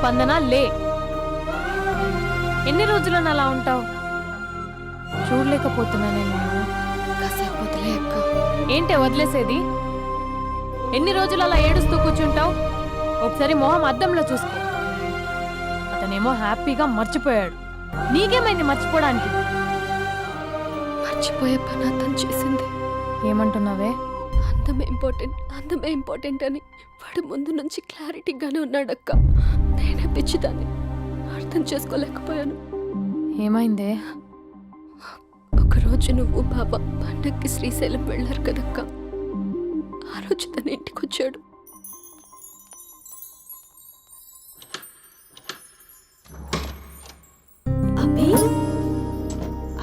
స్పందన లే. ఎన్ని రోజులను అలా ఉంటావు? చూడలేకపోతున్నా నేను. కాసేపు వదిలే అక్క. ఏంటే వదిలేసేది? ఎన్ని రోజులు అలా ఏడుస్తూ కూర్చుంటావు? ఒకసారి మొహం అద్దంలో చూసుకో. అతనేమో హ్యాపీగా మర్చిపోయాడు. నీకేమైంది మర్చిపోవడానికి? మర్చిపోయే పని అతను చేసింది. ఏమంటున్నావే? అందమే ఇంపార్టెంట్ అని వాడు ముందు నుంచి క్లారిటీగానే ఉన్నాడక్క. నేనే పిచ్చిదాన్ని అర్థం చేసుకోలేకపోయాను. ఏమైందే? ఒకరోజు నువ్వు బాబా పండక్కి శ్రీశైలం వెళ్ళారు కదక్క. ఆ రోజు తన ఇంటికి వచ్చాడు. అబ్బి,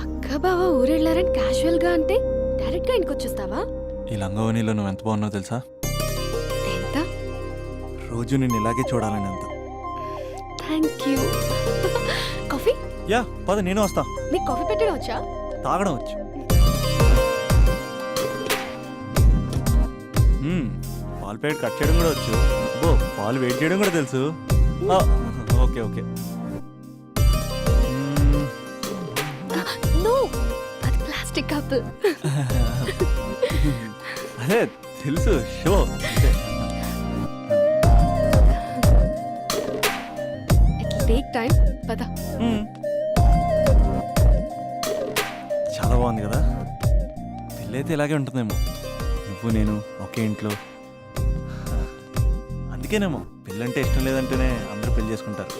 అక్క బావ ఊరెళ్ళారని క్యాజువల్ గా అంటే డైరెక్ట్ గా ఇంటికి వచ్చేస్తావా? ఈ లంగవనిలో నువ్వు ఎంత బాగున్నావు తెలుసా? ఎంత? రోజు నేను ఇలాగే చూడాలని అంత. Thank you. కాఫీ? యా పద, నేను వస్తా. నీకు కాఫీ పెట్టడం వచ్చా? తాగడం వచ్చు. పాలు ప్యాకెట్ కట్ చేయడం కూడా వచ్చు. ఓ, పాలు వెయిట్ చేయడం కూడా తెలుసు. Okay okay. నో, అది ప్లాస్టిక్ కప్. అదే తెలుసు, షో. It take time. పద. చాలా బాగుంది కదా. పెళ్ళైతే ఇలాగే ఉంటుందేమో, నువ్వు నేను ఒకే ఇంట్లో. అందుకేనేమో పెళ్ళంటే ఇష్టం లేదంటేనే అందరూ పెళ్లి చేసుకుంటారు.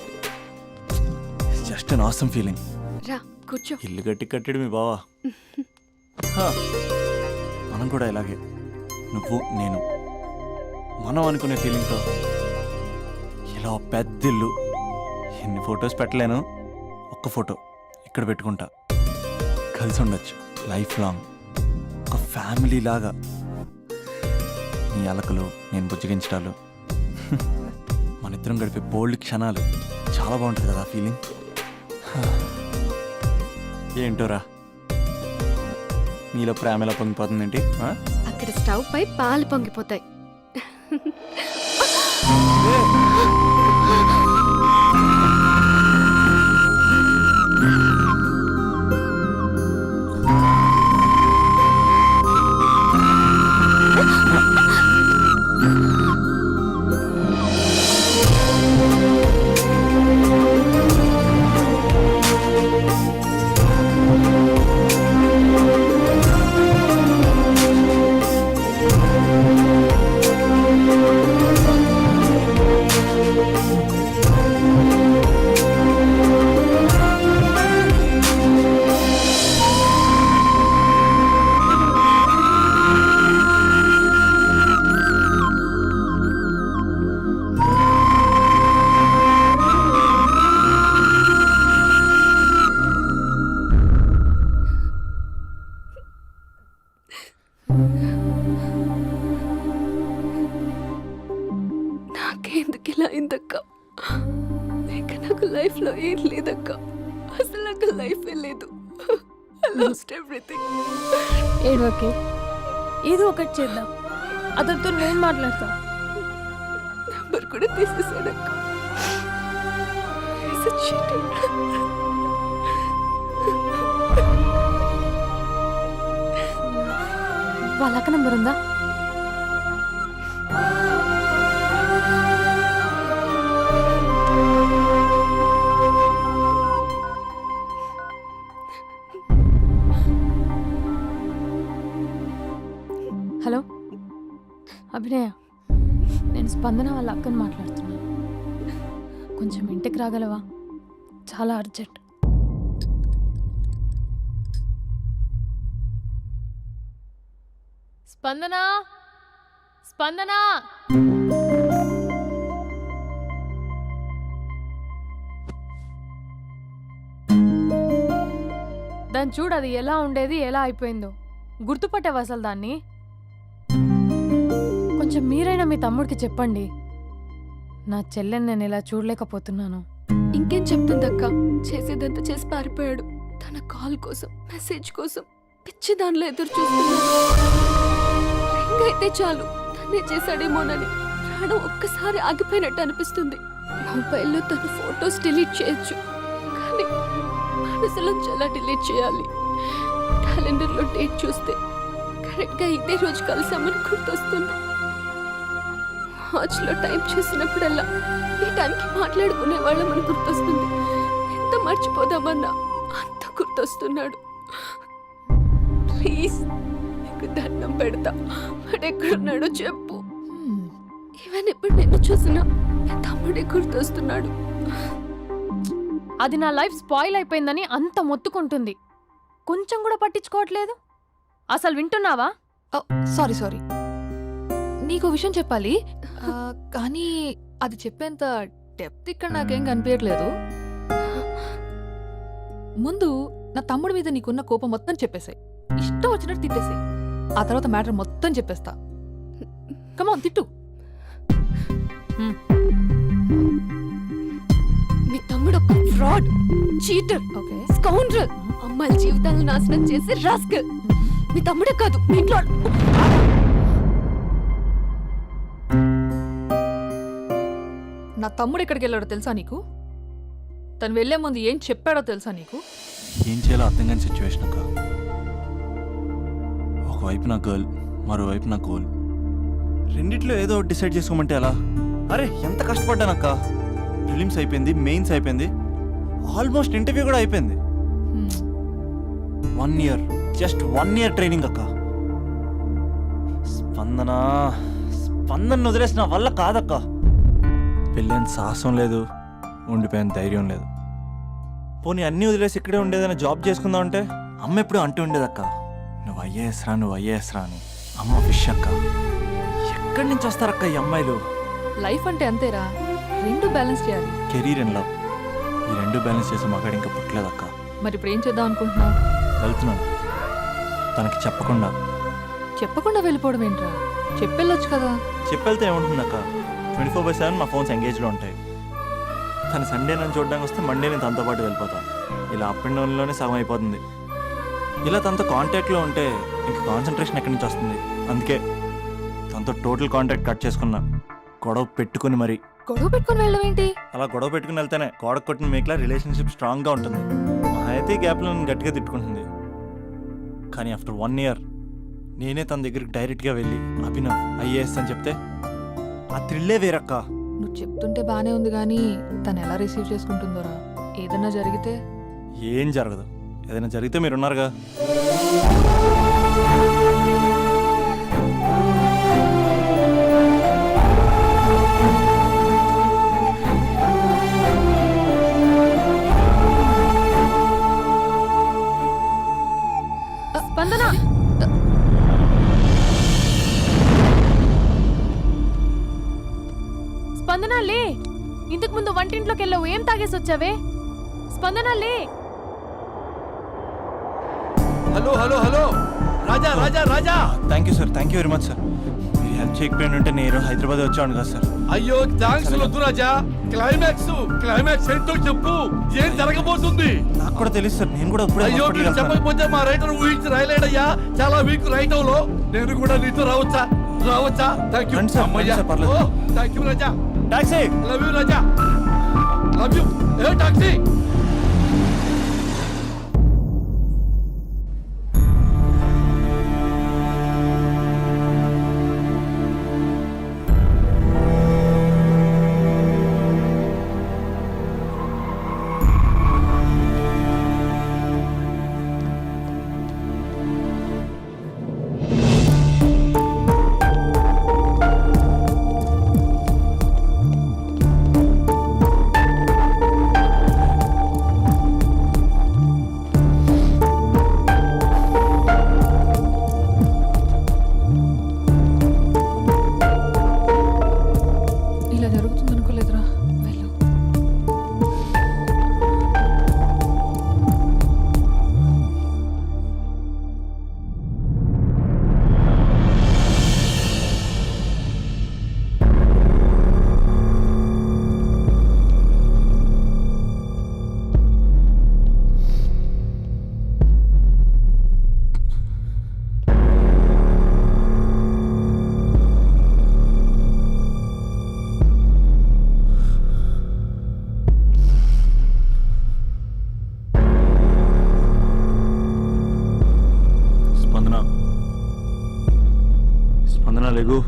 Just an awesome feeling. రా కూర్చో. ఇల్లు కట్టాడు మీ బావా. మనం కూడా ఇలాగే, నువ్వు నేను, మనం అనుకునే ఫీలింగ్తో ఇలా పెద్ద ఇల్లు. ఎన్ని ఫొటోస్ పెట్టలేను, ఒక్క ఫోటో ఇక్కడ పెట్టుకుంటా. కలిసి ఉండొచ్చు లైఫ్ లాంగ్, ఒక ఫ్యామిలీ లాగా. నీ అలకలు, నేను బుజ్జగించడాలు, మన ఇద్దరం గడిపే బోల్డ్ క్షణాలు. చాలా బాగుంటుంది కదా ఫీలింగ్. ఏంటోరా, నీలో ప్రేమ ఎలా పొంగిపోతుందేంటి? అక్కడ స్టవ్ పై పాలు పొంగిపోతాయి. నాకెందుకు ఇలా అయిందక్క? లేక నాకు లైఫ్ లో ఏం లేదక్క. అసలు నాకు లైఫ్ లేదు. I lost everything. ఏడోకే, ఏదో ఒకటి చేద్దాం. అతనితో నేను మాట్లాడతా. నంబర్ కూడా తీసేసాడక్క. He's a cheater. వాళ్ళ అక్క నంబర్ ఉందా? హలో అభినయ, నేను స్పందన వాళ్ళ అక్కని మాట్లాడుతున్నాను. కొంచెం ఇంటికి రాగలవా? చాలా అర్జెంట్. స్పందన, స్పందన. దాన్ని చూడు, అది ఎలా ఉండేది ఎలా అయిపోయిందో. గుర్తుపట్టావు అసలు దాన్ని? కొంచెం మీరైనా మీ తమ్ముడికి చెప్పండి. నా చెల్లెని నేను ఇలా చూడలేకపోతున్నాను. ఇంకేం చెప్తుందక్క? చేసేదంతా చేసి పారిపోయాడు. తన కాల్ కోసం, మెసేజ్ కోసం పిచ్చి దానిలో ఎదురు చూస్తున్నాడు. రింగ్ అయితే చాలు తనే చేశాడేమోనని ప్రాణం ఒక్కసారి ఆగిపోయినట్టు అనిపిస్తుంది. మొబైల్లో తన ఫొటోస్ డిలీట్ చేయొచ్చు, కానీ మనసులోంచి ఎలా డిలీట్ చేయాలి? క్యాలెండర్లో డేట్ చూస్తే కరెక్ట్గా ఇదే రోజు కలిసామని గుర్తొస్తుంది. వాచ్లో టైం చూసినప్పుడల్లా ఈ టైంకి మాట్లాడుకునే వాళ్ళమని గుర్తొస్తుంది. ఎంత మర్చిపోదామన్నా అంత గుర్తొస్తున్నాడు. ప్లీజ్ నీకు దండం పెడతా, వాడు ఎక్కడున్నాడో చెప్పు. ఈవెన్ ఇప్పుడు నిన్ను చూసినా నా తమ్ముడే గుర్తొస్తున్నాడు. అది నా లైఫ్ స్పాయిల్ అయిపోయిందని అంత మొత్తుకుంటుంది. కొంచెం కూడా పట్టించుకోవట్లేదు. అసలు వింటున్నావా? సారీ నీకు విషయం చెప్పాలి, కానీ అది చెప్పేంత డెప్త్ ఇక్కడ నాకేం కనిపించట్లేదు. ముందు నా తమ్ముడి మీద నీకున్న కోపం మొత్తం చెప్పేసాయి, ఇష్టం వచ్చినట్టు తిట్టేసాయి. ఆ తర్వాత మ్యాటర్ మొత్తం చెప్పేస్తా. కమాన్ తిట్టు. మీ తమ్ముడు ఒక ఫ్రాడ్, చీటర్, ఓకే, స్కౌండ్రల్, అమ్మాయిల జీవితాలను నాశనం చేసి రాస్కల్. మీ తమ్ముడే కాదు, మీ ఇంట్లో నా తమ్ముడు ఎక్కడికి వెళ్ళాడో తెలుసా నీకు? తను వెళ్లే ముందు ఏం చెప్పాడో తెలుసా నీకు? ఏం చేయాలో అర్థం కాని సిచ్యువేషన్ అక్క. ఒకవైపు నా గర్ల్, మరోవైపు నా గోల్. రెండిట్లో ఏదో ఒకటి డిసైడ్ చేసుకోమంటే ఎలా? అరే ఎంత కష్టపడ్డానక్క. ప్రిలిమ్స్ అయిపోయింది, మెయిన్స్ అయిపోయింది, ఆల్మోస్ట్ ఇంటర్వ్యూ కూడా అయిపోయింది. 1 year, జస్ట్ 1 year ట్రైనింగ్ అక్క. స్పందన వదిలేసి నా వల్ల కాదక్క. పెళ్ళైన సాహసం లేదు, ఉండిపోయిన ధైర్యం లేదు. పోనీ అన్నీ వదిలేసి ఇక్కడే ఉండేదైనా జాబ్ చేసుకుందాం అంటే అమ్మ ఎప్పుడు అంటూ ఉండేదక్క, నువ్వు ఐఏఎస్ రా అని. అమ్మ ఫిష్ అక్క. ఎక్కడి నుంచి వస్తారక్క ఈ అమ్మాయిలు? లైఫ్ అంటే అంతేరా, రెండు బ్యాలెన్స్ చేయాలి. కెరీర్ అండ్ లవ్, ఈ రెండు బ్యాలెన్స్ చేసే మగాడు ఇంకా పుట్టలేదక్క. మరి ఇప్పుడు ఏం చేద్దాం అనుకుంటున్నావు? వెళ్తున్నాను, తనకి చెప్పకుండా వెళ్ళిపోవడం ఏంట్రా? చెప్పెళ్ళొచ్చు కదా. చెప్పెళ్తే ఏముంటుందక్క, 24/7 మా ఫోన్స్ ఎంగేజ్లో ఉంటాయి. తను సండే నన్ను చూడడానికి వస్తే మండే నేను తనతో పాటు వెళ్ళిపోతాను. ఇలా అప్ అండ్ డౌన్లోనే సగం అయిపోతుంది. ఇలా తనతో కాంటాక్ట్లో ఉంటే ఇంక కాన్సన్ట్రేషన్ ఎక్కడి నుంచి వస్తుంది? అందుకే తనతో టోటల్ కాంటాక్ట్ కట్ చేసుకున్నా, గొడవ పెట్టుకుని మరి. గొడవ పెట్టుకుని వెళ్ళడం ఏంటి? అలా గొడవ పెట్టుకుని వెళ్తేనే గోడ కొట్టిన మేకలా రిలేషన్షిప్ స్ట్రాంగ్గా ఉంటుంది. మా అయితే గ్యాప్లో నన్ను గట్టిగా తిట్టుకుంటుంది. కానీ ఆఫ్టర్ 1 year నేనే తన దగ్గరికి డైరెక్ట్గా వెళ్ళి అభినవ్ ఐఏఎస్ అని చెప్తే ఆ థ్రిల్లే వేరక్క. నువ్వు చెప్తుంటే బానే ఉంది, కానీ తను ఎలా రిసీవ్ చేసుకుంటుందోరా? ఏదన్నా జరిగితే? ఏం జరగదు, ఏదైనా జరిగితే మీరున్నారుగా. స్పందన, స్పందన లే. ఇంతకు ముందు వంటింట్లోకి వెళ్ళావు, ఏం తాగేసి వచ్చావే? స్పందన లే. Hello hello hello, Raja Raja Raja. Thank you sir, thank you very much sir. మీరు హెల్ప్ చేయకపోయిన ఉంటే నేను హైదరాబాద్ వచ్చాను కదా సార్. అయ్యో థ్యాంక్స్ వద్దు రాజా. క్లైమాక్స్ ఏంటో చెప్పు, ఏం జరగబోతుంది? నాకు కూడా తెలుసు సార్, నేను కూడా ఇప్పుడే అయ్యో hospital మీరు వెళ్తున్నాను. చెప్పకపోతే మా రైటర్ ఊహించి రాయలేడయ్యా. చాలా వీక్ రైటంలో నేను కూడా నీతో రావచ్చా? థ్యాంక్ యూ రండి సార్, అమ్మయ్యా. రండి సార్, పర్లేదు. Thank you Raja. Taxi. Love you Raja, love you. A taxi. స్పందన లేగు.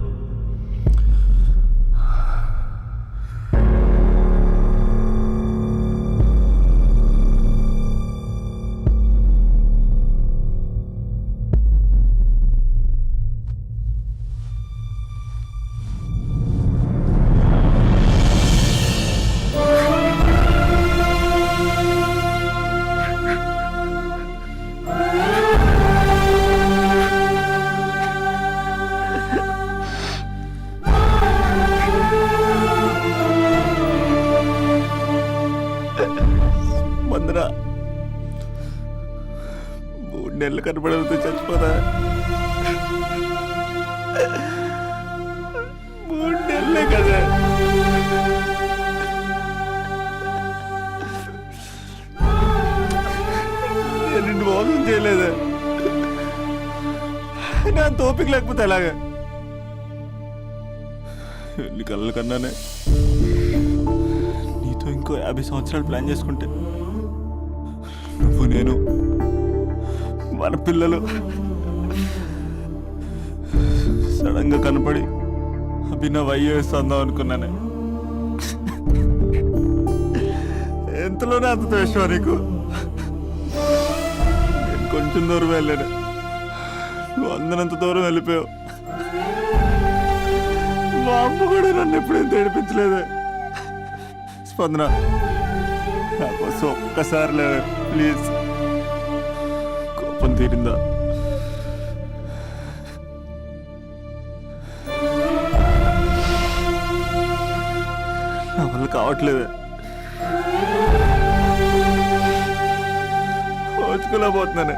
స్పందన 3 నెలలు కనపడవుతూ చచ్చిపోదా? 3 నెలలే కదా. నేను నిన్ను మోసం చేయలేదా? నా తోపిక లేకపోతే ఎలాగా? ఎన్ని కళ్ళ కన్నానే నీతో ఇంకో 50 సంవత్సరాలు ప్లాన్ చేసుకుంటే నువ్వు నేను మన పిల్లలు సడన్ గా కనపడి అభినవ్ ఐఏఎస్ అందాం అనుకున్నానే. ఎంతలోనే అంత ద్వేషమా నీకు? నేను కొంచెం దూరం వెళ్ళాను, నువ్వు అందనంత దూరం వెళ్ళిపోయావు. మా అమ్మ కూడా నన్ను ఎప్పుడేం ఏడిపించలేదే. స్పందన, నా కోసం ఒక్కసారి లేవే ప్లీజ్. కోపం తీరిందా? నా వల్ల కావట్లేదే. ఓచుకోలేకపోతున్నానే.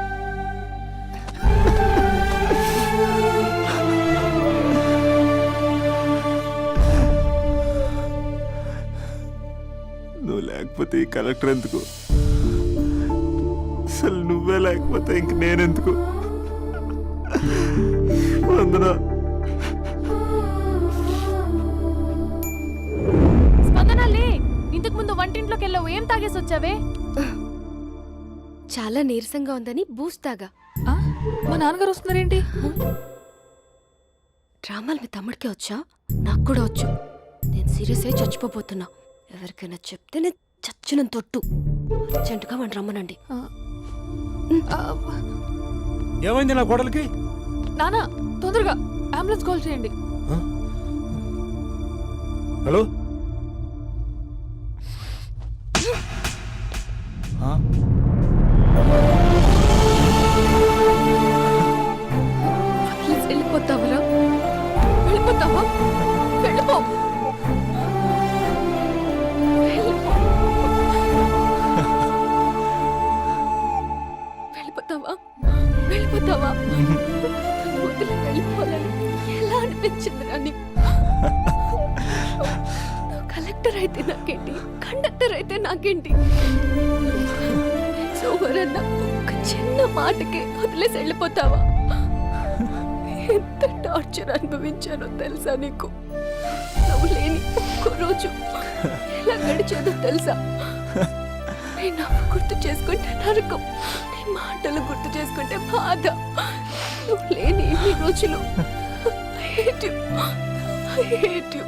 నువ్వు లేకపోతే ఈ కలెక్టర్ ఎందుకు? అసలు నువ్వే లేకపోతే ఇంక నేనెందుకు? వందనా. స్పందన లే, ఇంతకు ముందు వంటింట్లోకి వెళ్ళావు, ఏం తాగేసి వచ్చావే? చాలా నీరసంగా ఉందని బూస్ట్ తాగా. ఆ? మా నాన్నగారు వస్తున్నారేంటి? డ్రామాలు మీ తమ్ముడికే వచ్చా? నాకు కూడా వచ్చు. నేను సీరియస్ అయి చచ్చిపోతున్నా. ఎవరికైనా చెప్తే నేను చచ్చిన తొట్టు. అర్జెంటుగా వాడిని రమ్మనండి. ఏమైంది నా గోడలకి? నానా, తొందరగా అంబులెన్స్ కాల్ చేయండి. హలో, వెళ్ళిపోతావరా? వెళ్ళిపోతావా? వెళ్ళిపో. వెళ్ళిపోతావా? వెళ్ళిపోతావా? వదిలి వెళ్ళిపోవాలని ఎలా అనిపించిందిరా నీకు? కలెక్టర్ అయితే నాకేంటి, కండక్టర్ అయితే నాకేంటి? సోమరన్న ఒక చిన్న మాటకి వదిలేసి వెళ్ళిపోతావా? ఎంత టార్చర్ అనుభవించానో తెలుసా నీకు? నువ్వు లేని ఒక్క రోజు ఎలా గడిచేదో తెలుసా? నీ నవ్వు గుర్తు చేసుకుంటే నరకం, నీ మాటలు గుర్తు చేసుకుంటే బాధ. నువ్వు లేని ఇన్ని రోజులు I hate you. I hate you.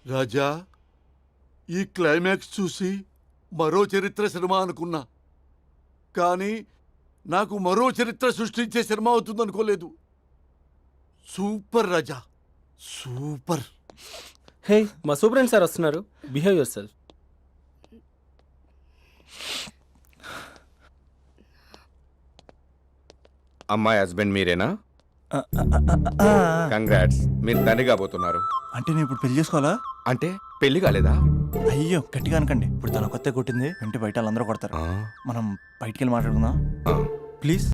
రాజా, ఈ క్లైమాక్స్ చూసి మరో చరిత్ర సినిమా అనుకున్నా, కానీ నాకు మరో చరిత్ర సృష్టించే సినిమా అవుతుందనుకోలేదు. సూపర్ రాజా, సూపర్. హే, మా సూపరెంట్ సార్ వస్తున్నారు. Behave your self. అమ్మాయి హస్బెండ్ మీరేనా? కంగ్రాట్స్, మీరు తండ్రి కాబోతున్నారు. అంటే నేను ఇప్పుడు పెళ్లి చేసుకోవాలా? అంటే పెళ్లి కాలేదా? అయ్యో గట్టిగా అనకండి. ఇప్పుడు తన కొత్త కొట్టింది, వెంటనే బయట వాళ్ళందరూ కొడతారు. మనం బయటికి వెళ్ళి మాట్లాడుకుందాం ఆ. ప్లీజ్.